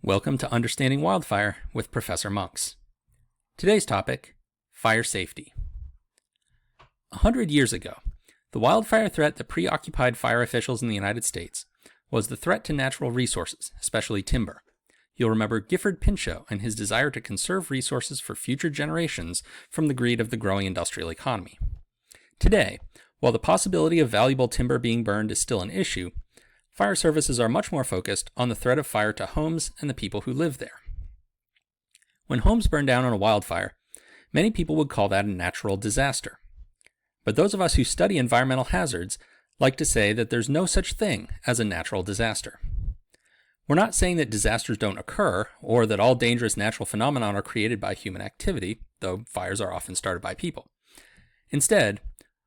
Welcome to Understanding Wildfire with Professor Monks. Today's topic, fire safety. 100 years ago, the wildfire threat that preoccupied fire officials in the United States was the threat to natural resources, especially timber. You'll remember Gifford Pinchot and his desire to conserve resources for future generations from the greed of the growing industrial economy. Today, while the possibility of valuable timber being burned is still an issue, fire services are much more focused on the threat of fire to homes and the people who live there. When homes burn down on a wildfire, many people would call that a natural disaster. But those of us who study environmental hazards like to say that there's no such thing as a natural disaster. We're not saying that disasters don't occur or that all dangerous natural phenomena are created by human activity, though fires are often started by people. Instead,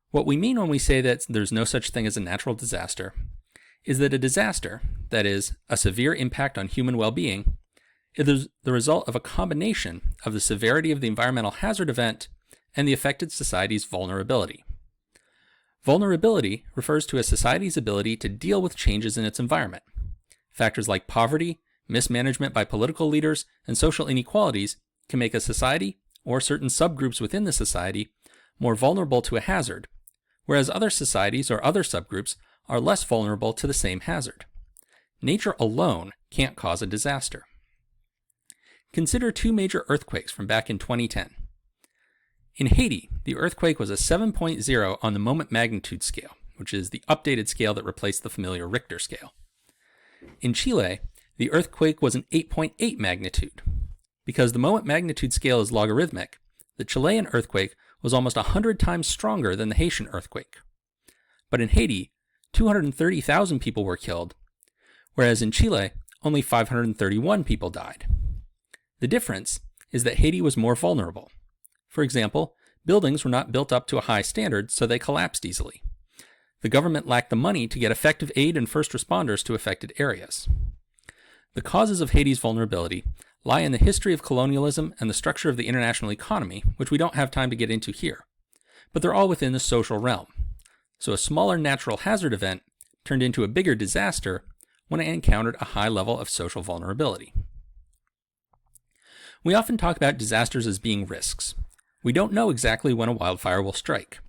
what we mean when we say that there's no such thing as a natural disaster is that a disaster, that is, a severe impact on human well-being, is the result of a combination of the severity of the environmental hazard event and the affected society's vulnerability. Vulnerability refers to a society's ability to deal with changes in its environment. Factors like poverty, mismanagement by political leaders, and social inequalities can make a society, or certain subgroups within the society, more vulnerable to a hazard, whereas other societies or other subgroups are less vulnerable to the same hazard. Nature alone can't cause a disaster. Consider two major earthquakes from back in 2010. In Haiti, the earthquake was a 7.0 on the moment magnitude scale, which is the updated scale that replaced the familiar Richter scale. In Chile, the earthquake was an 8.8 magnitude. Because the moment magnitude scale is logarithmic, the Chilean earthquake was almost 100 times stronger than the Haitian earthquake. But in Haiti, 230,000 people were killed, whereas in Chile, only 531 people died. The difference is that Haiti was more vulnerable. For example, buildings were not built up to a high standard, so they collapsed easily. The government lacked the money to get effective aid and first responders to affected areas. The causes of Haiti's vulnerability lie in the history of colonialism and the structure of the international economy, which we don't have time to get into here. But they're all within the social realm. So a smaller natural hazard event turned into a bigger disaster when it encountered a high level of social vulnerability. We often talk about disasters as being risks. We don't know exactly when a wildfire will strike.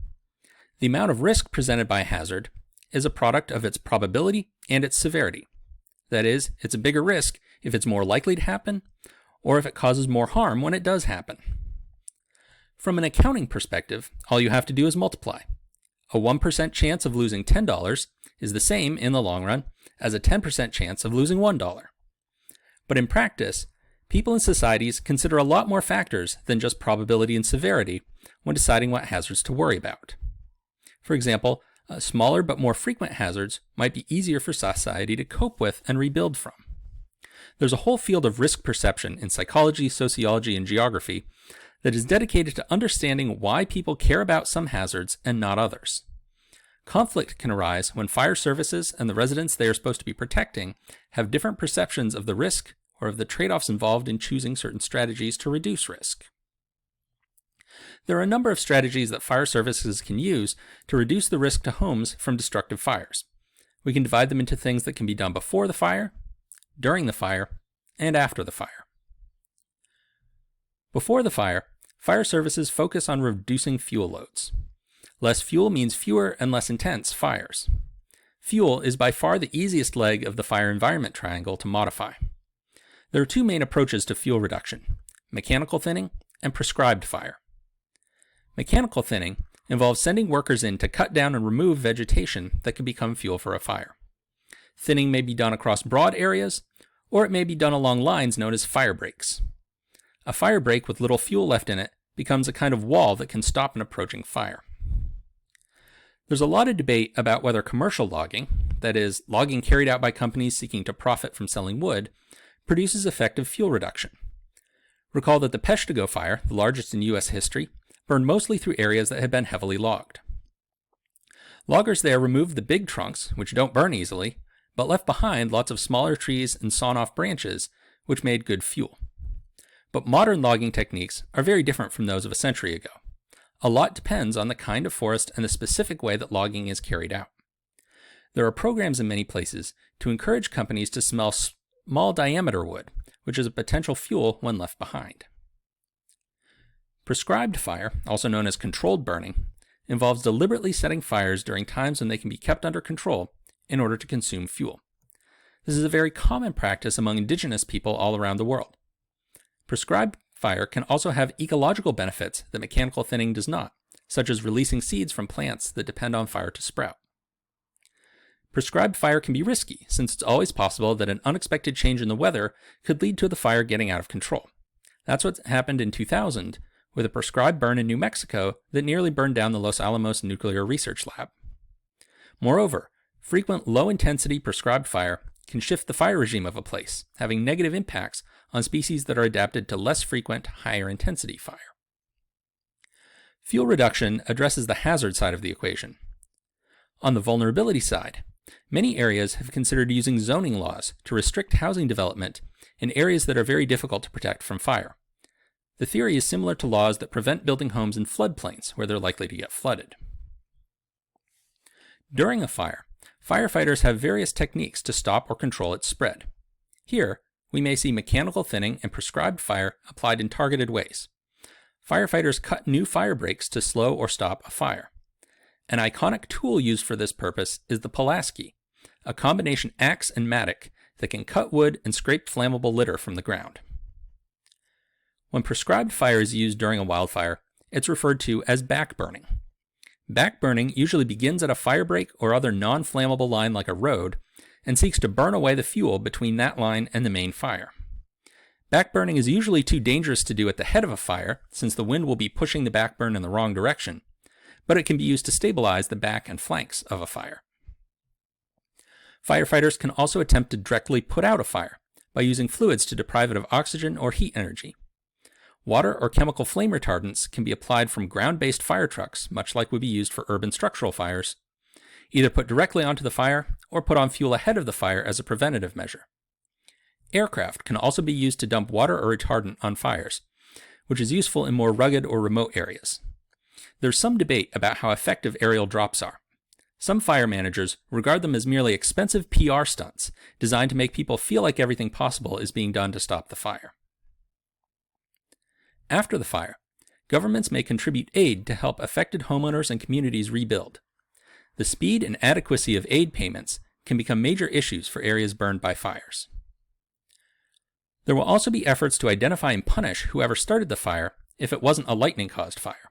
The amount of risk presented by a hazard is a product of its probability and its severity. That is, it's a bigger risk if it's more likely to happen, or if it causes more harm when it does happen. From an accounting perspective, all you have to do is multiply. A 1% chance of losing $10 is the same in the long run as a 10% chance of losing $1. But in practice, people and societies consider a lot more factors than just probability and severity when deciding what hazards to worry about. For example, smaller but more frequent hazards might be easier for society to cope with and rebuild from. There's a whole field of risk perception in psychology, sociology, and geography that is dedicated to understanding why people care about some hazards and not others. Conflict can arise when fire services and the residents they are supposed to be protecting have different perceptions of the risk or of the trade-offs involved in choosing certain strategies to reduce risk. There are a number of strategies that fire services can use to reduce the risk to homes from destructive fires. We can divide them into things that can be done before the fire, during the fire, and after the fire. Before the fire, fire services focus on reducing fuel loads. Less fuel means fewer and less intense fires. Fuel is by far the easiest leg of the fire environment triangle to modify. There are two main approaches to fuel reduction: mechanical thinning and prescribed fire. Mechanical thinning involves sending workers in to cut down and remove vegetation that can become fuel for a fire. Thinning may be done across broad areas, or it may be done along lines known as fire breaks. A fire break with little fuel left in it becomes a kind of wall that can stop an approaching fire. There's a lot of debate about whether commercial logging, that is, logging carried out by companies seeking to profit from selling wood, produces effective fuel reduction. Recall that the Peshtigo fire, the largest in U.S. history, burned mostly through areas that had been heavily logged. Loggers there removed the big trunks, which don't burn easily, but left behind lots of smaller trees and sawn-off branches, which made good fuel. But modern logging techniques are very different from those of a century ago. A lot depends on the kind of forest and the specific way that logging is carried out. There are programs in many places to encourage companies to small diameter wood, which is a potential fuel when left behind. Prescribed fire, also known as controlled burning, involves deliberately setting fires during times when they can be kept under control in order to consume fuel. This is a very common practice among indigenous people all around the world. Prescribed fire can also have ecological benefits that mechanical thinning does not, such as releasing seeds from plants that depend on fire to sprout. Prescribed fire can be risky, since it's always possible that an unexpected change in the weather could lead to the fire getting out of control. That's what happened in 2000 with a prescribed burn in New Mexico that nearly burned down the Los Alamos Nuclear Research Lab. Moreover, frequent low-intensity prescribed fire can shift the fire regime of a place, having negative impacts on species that are adapted to less frequent, higher-intensity fire. Fuel reduction addresses the hazard side of the equation. On the vulnerability side, many areas have considered using zoning laws to restrict housing development in areas that are very difficult to protect from fire. The theory is similar to laws that prevent building homes in floodplains where they're likely to get flooded. During a fire, firefighters have various techniques to stop or control its spread. Here, we may see mechanical thinning and prescribed fire applied in targeted ways. Firefighters cut new fire breaks to slow or stop a fire. An iconic tool used for this purpose is the Pulaski, a combination axe and mattock that can cut wood and scrape flammable litter from the ground. When prescribed fire is used during a wildfire, it's referred to as backburning. Backburning usually begins at a fire break or other non-flammable line like a road and seeks to burn away the fuel between that line and the main fire. Backburning is usually too dangerous to do at the head of a fire, since the wind will be pushing the backburn in the wrong direction, but it can be used to stabilize the back and flanks of a fire. Firefighters can also attempt to directly put out a fire by using fluids to deprive it of oxygen or heat energy. Water or chemical flame retardants can be applied from ground-based fire trucks, much like would be used for urban structural fires, either put directly onto the fire or put on fuel ahead of the fire as a preventative measure. Aircraft can also be used to dump water or retardant on fires, which is useful in more rugged or remote areas. There's some debate about how effective aerial drops are. Some fire managers regard them as merely expensive PR stunts designed to make people feel like everything possible is being done to stop the fire. After the fire, governments may contribute aid to help affected homeowners and communities rebuild. The speed and adequacy of aid payments can become major issues for areas burned by fires. There will also be efforts to identify and punish whoever started the fire if it wasn't a lightning-caused fire.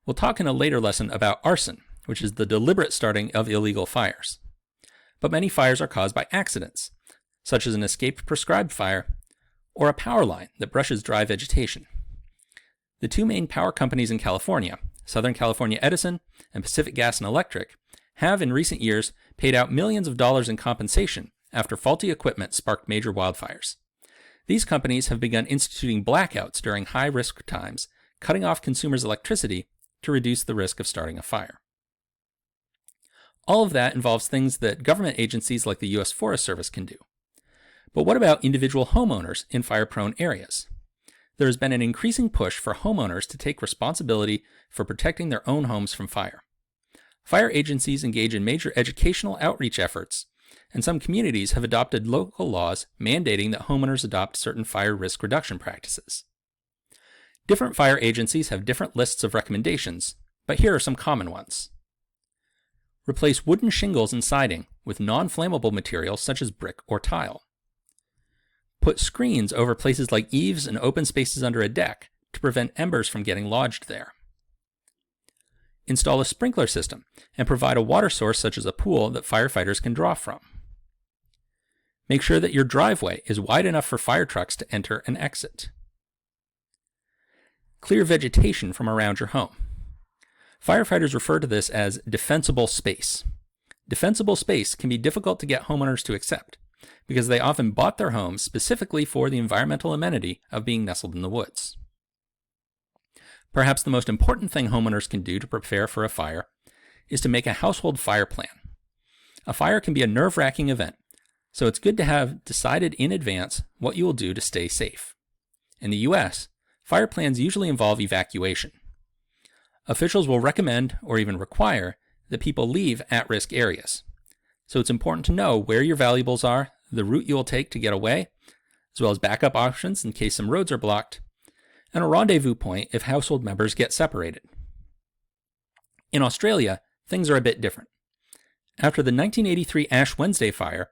We'll talk in a later lesson about arson, which is the deliberate starting of illegal fires. But many fires are caused by accidents, such as an escaped prescribed fire or a power line that brushes dry vegetation. The two main power companies in California, Southern California Edison and Pacific Gas and Electric, have in recent years paid out millions of dollars in compensation after faulty equipment sparked major wildfires. These companies have begun instituting blackouts during high-risk times, cutting off consumers' electricity to reduce the risk of starting a fire. All of that involves things that government agencies like the U.S. Forest Service can do. But what about individual homeowners in fire-prone areas? There has been an increasing push for homeowners to take responsibility for protecting their own homes from fire. Fire agencies engage in major educational outreach efforts, and some communities have adopted local laws mandating that homeowners adopt certain fire risk reduction practices. Different fire agencies have different lists of recommendations, but here are some common ones. Replace wooden shingles and siding with non-flammable materials such as brick or tile. Put screens over places like eaves and open spaces under a deck to prevent embers from getting lodged there. Install a sprinkler system and provide a water source such as a pool that firefighters can draw from. Make sure that your driveway is wide enough for fire trucks to enter and exit. Clear vegetation from around your home. Firefighters refer to this as defensible space. Defensible space can be difficult to get homeowners to accept, because they often bought their homes specifically for the environmental amenity of being nestled in the woods. Perhaps the most important thing homeowners can do to prepare for a fire is to make a household fire plan. A fire can be a nerve-wracking event, so it's good to have decided in advance what you will do to stay safe. In the U.S., fire plans usually involve evacuation. Officials will recommend or even require that people leave at-risk areas. So it's important to know where your valuables are, the route you will take to get away, as well as backup options in case some roads are blocked, and a rendezvous point if household members get separated. In Australia, things are a bit different. After the 1983 Ash Wednesday fire,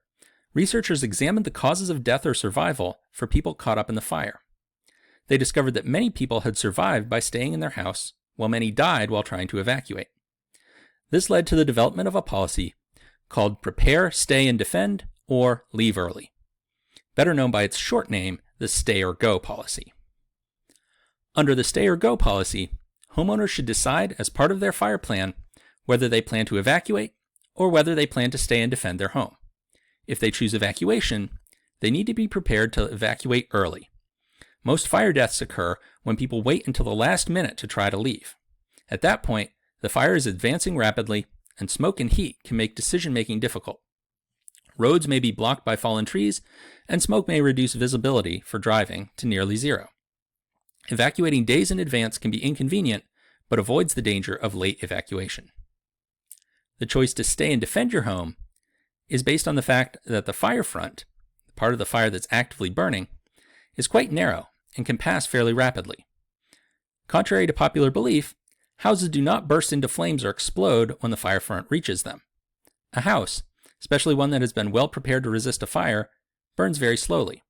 researchers examined the causes of death or survival for people caught up in the fire. They discovered that many people had survived by staying in their house, while many died while trying to evacuate. This led to the development of a policy called Prepare, Stay, and Defend, or Leave Early, better known by its short name, the Stay or Go policy. Under the Stay or Go policy, homeowners should decide as part of their fire plan whether they plan to evacuate or whether they plan to stay and defend their home. If they choose evacuation, they need to be prepared to evacuate early. Most fire deaths occur when people wait until the last minute to try to leave. At that point, the fire is advancing rapidly, and smoke and heat can make decision-making difficult. Roads may be blocked by fallen trees, and smoke may reduce visibility for driving to nearly zero. Evacuating days in advance can be inconvenient, but avoids the danger of late evacuation. The choice to stay and defend your home is based on the fact that the fire front, the part of the fire that's actively burning, is quite narrow and can pass fairly rapidly. Contrary to popular belief, houses do not burst into flames or explode when the fire front reaches them. A house, especially one that has been well prepared to resist a fire, burns very slowly.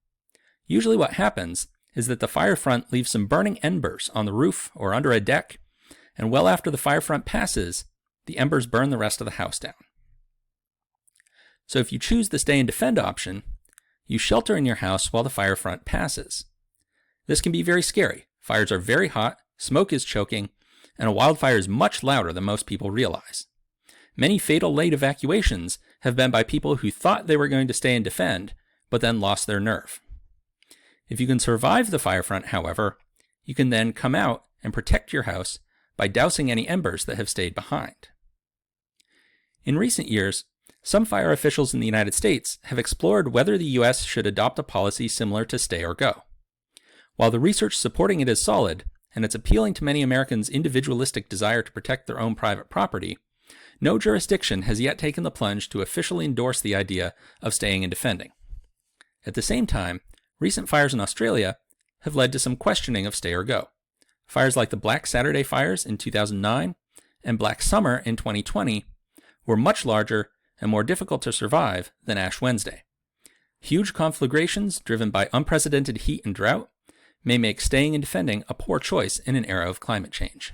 Usually what happens is that the fire front leaves some burning embers on the roof or under a deck, and well after the fire front passes, the embers burn the rest of the house down. So if you choose the stay and defend option, you shelter in your house while the fire front passes. This can be very scary. Fires are very hot, smoke is choking, and a wildfire is much louder than most people realize. Many fatal late evacuations have been by people who thought they were going to stay and defend, but then lost their nerve. If you can survive the fire front, however, you can then come out and protect your house by dousing any embers that have stayed behind. In recent years, some fire officials in the United States have explored whether the U.S. should adopt a policy similar to stay or go. While the research supporting it is solid, and it's appealing to many Americans' individualistic desire to protect their own private property, no jurisdiction has yet taken the plunge to officially endorse the idea of staying and defending. At the same time, recent fires in Australia have led to some questioning of stay or go. Fires like the Black Saturday fires in 2009 and Black Summer in 2020 were much larger and more difficult to survive than Ash Wednesday. Huge conflagrations driven by unprecedented heat and drought may make staying and defending a poor choice in an era of climate change.